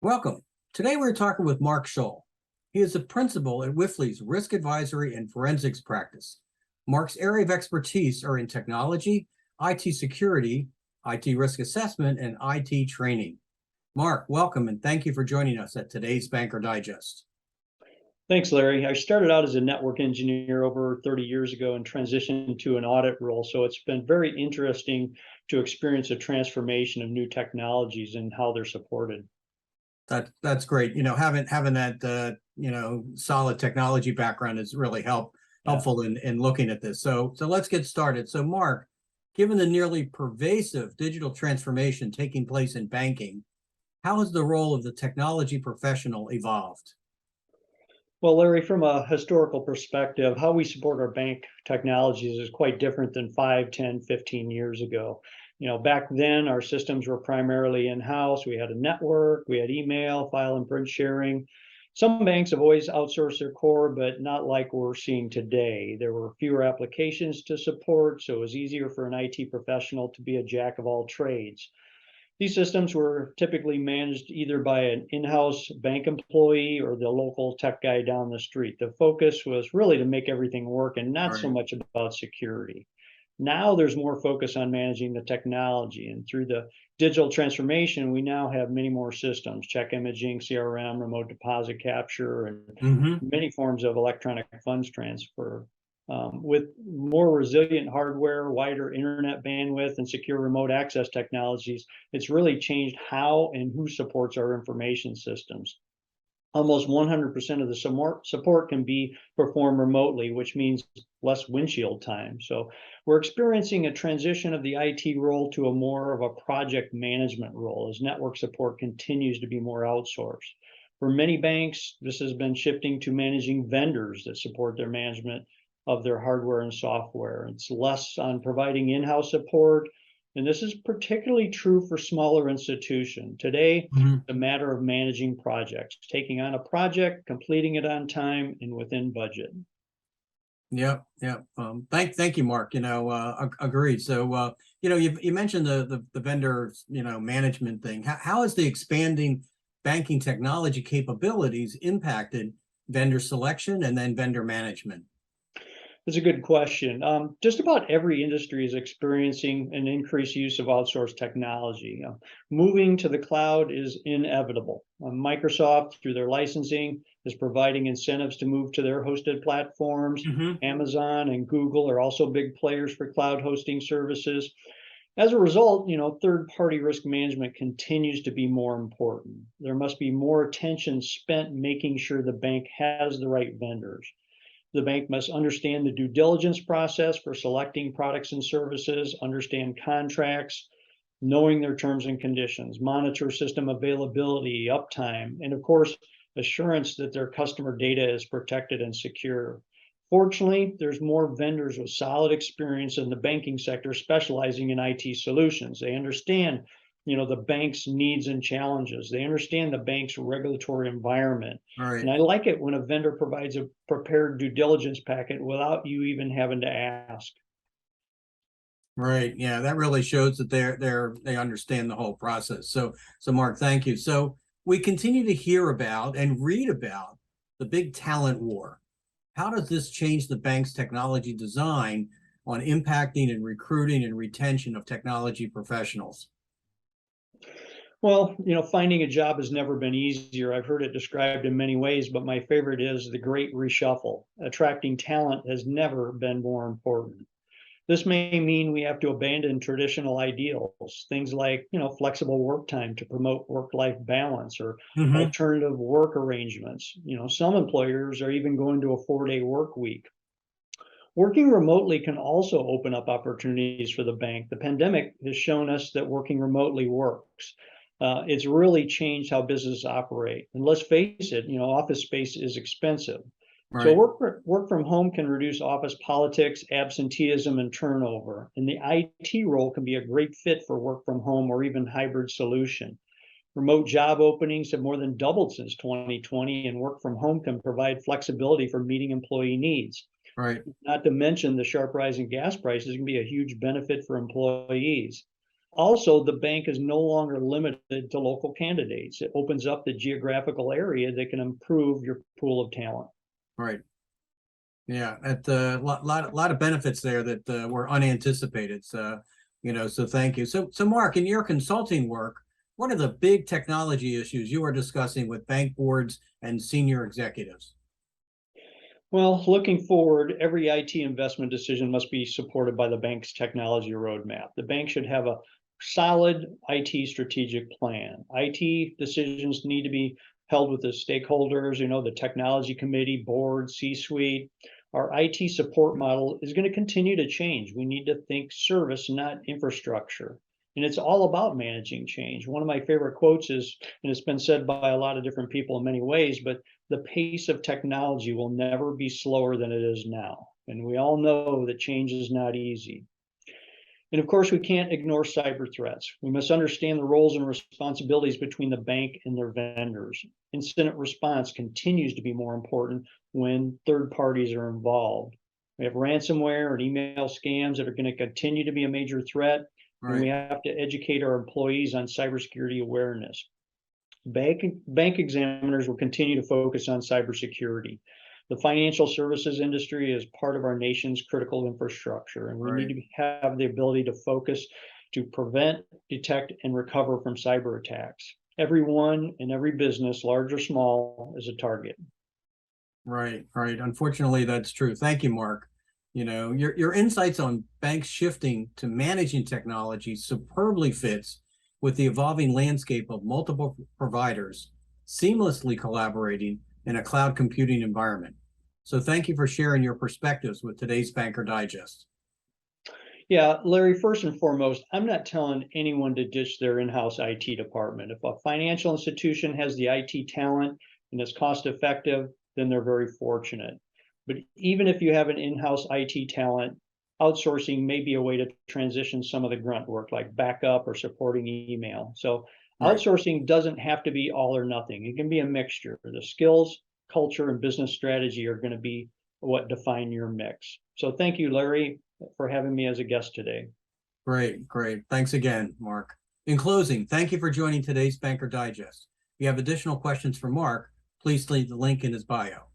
Welcome. Today we're talking with Mark Scholl. He is a principal at Wipfli's Risk Advisory and Forensics practice. Mark's area of expertise are in technology, IT security, IT risk assessment, and IT training. Mark, welcome and thank you for joining us at today's Banker Digest. Thanks, Larry. I started out as a network engineer over 30 years ago and transitioned to an audit role. So it's been very interesting to experience a transformation of new technologies and how they're supported. That's great. Having that solid technology background is really helpful in looking at this. So let's get started. So Mark, given the nearly pervasive digital transformation taking place in banking, how has the role of the technology professional evolved? Well, Larry, from a historical perspective, how we support our bank technologies is quite different than 5, 10, 15 years ago. Back then, our systems were primarily in-house. We had a network, we had email, file and print sharing. Some banks have always outsourced their core, but not like we're seeing today. There were fewer applications to support, so it was easier for an IT professional to be a jack of all trades. These systems were typically managed either by an in-house bank employee or the local tech guy down the street. The focus was really to make everything work and not so Right. much about security. Now there's more focus on managing the technology, and through the digital transformation, we now have many more systems, check imaging, CRM, remote deposit capture, and Mm-hmm. many forms of electronic funds transfer. With more resilient hardware, wider internet bandwidth, and secure remote access technologies, it's really changed how and who supports our information systems. Almost 100% of the support can be performed remotely, which means less windshield time. So we're experiencing a transition of the IT role to a more of a project management role as network support continues to be more outsourced. For many banks, this has been shifting to managing vendors that support their management of their hardware and software. It's less on providing in-house support, and this is particularly true for smaller institutions. Today, Mm-hmm. a matter of managing projects, taking on a project, completing it on time and within budget. Yep, yep. Thank you, Mark. Agreed. So, you mentioned the vendor, management thing. How has the expanding banking technology capabilities impacted vendor selection and then vendor management? That's a good question. Just about every industry is experiencing an increased use of outsourced technology. Moving to the cloud is inevitable. Microsoft, through their licensing, is providing incentives to move to their hosted platforms. Mm-hmm. Amazon and Google are also big players for cloud hosting services. As a result, third-party risk management continues to be more important. There must be more attention spent making sure the bank has the right vendors. The bank must understand the due diligence process for selecting products and services, understand contracts, knowing their terms and conditions, monitor system availability, uptime, and of course, assurance that their customer data is protected and secure. Fortunately, there's more vendors with solid experience in the banking sector specializing in IT solutions. They understand, the bank's needs and challenges. They understand the bank's regulatory environment. All right. And I like it when a vendor provides a prepared due diligence packet without you even having to ask. Right. Yeah, that really shows that they understand the whole process. So Mark, thank you. So we continue to hear about and read about the big talent war. How does this change the bank's technology design on impacting and recruiting and retention of technology professionals? Well, finding a job has never been easier. I've heard it described in many ways, but my favorite is the great reshuffle. Attracting talent has never been more important. This may mean we have to abandon traditional ideals, things like, flexible work time to promote work-life balance or Mm-hmm. alternative work arrangements. Some employers are even going to a 4-day work week. Working remotely can also open up opportunities for the bank. The pandemic has shown us that working remotely works. It's really changed how businesses operate. And let's face it, office space is expensive. So Right. work from home can reduce office politics, absenteeism, and turnover. And the IT role can be a great fit for work from home or even hybrid solution. Remote job openings have more than doubled since 2020, and work from home can provide flexibility for meeting employee needs. Right. Not to mention the sharp rise in gas prices can be a huge benefit for employees. Also, the bank is no longer limited to local candidates. It opens up the geographical area that can improve your pool of talent. Right. Yeah, at the lot of benefits there that were unanticipated. So, so thank you. So Mark, in your consulting work, what are the big technology issues you are discussing with bank boards and senior executives? Well, looking forward, every IT investment decision must be supported by the bank's technology roadmap. The bank should have a solid IT strategic plan. IT decisions need to be held with the stakeholders, the technology committee, board, C-suite. Our IT support model is going to continue to change. We need to think service, not infrastructure. And it's all about managing change. One of my favorite quotes is, and it's been said by a lot of different people in many ways, but the pace of technology will never be slower than it is now. And we all know that change is not easy. And of course, we can't ignore cyber threats. We must understand the roles and responsibilities between the bank and their vendors. Incident response continues to be more important when third parties are involved. We have ransomware and email scams that are going to continue to be a major threat, and we Right, have to educate our employees on cybersecurity awareness. Bank examiners will continue to focus on cybersecurity. The financial services industry is part of our nation's critical infrastructure, and we need right. to have the ability to focus to prevent, detect, and recover from cyber attacks. Everyone and every business, large or small, is a target. Right, right. Unfortunately, that's true. Thank you, Mark. Your insights on banks shifting to managing technology superbly fits with the evolving landscape of multiple providers seamlessly collaborating in a cloud computing environment. So thank you for sharing your perspectives with today's Banker Digest. Yeah, Larry, first and foremost, I'm not telling anyone to ditch their in-house IT department. If a financial institution has the IT talent and is cost effective, then they're very fortunate. But even if you have an in-house IT talent, outsourcing may be a way to transition some of the grunt work like backup or supporting email. So Right, outsourcing doesn't have to be all or nothing. It can be a mixture. The skills, culture, and business strategy are going to be what define your mix. So thank you, Larry, for having me as a guest today. great, great. Thanks again, Mark. In closing, thank you for joining today's Banker Digest. If you have additional questions for Mark, please leave the link in his bio.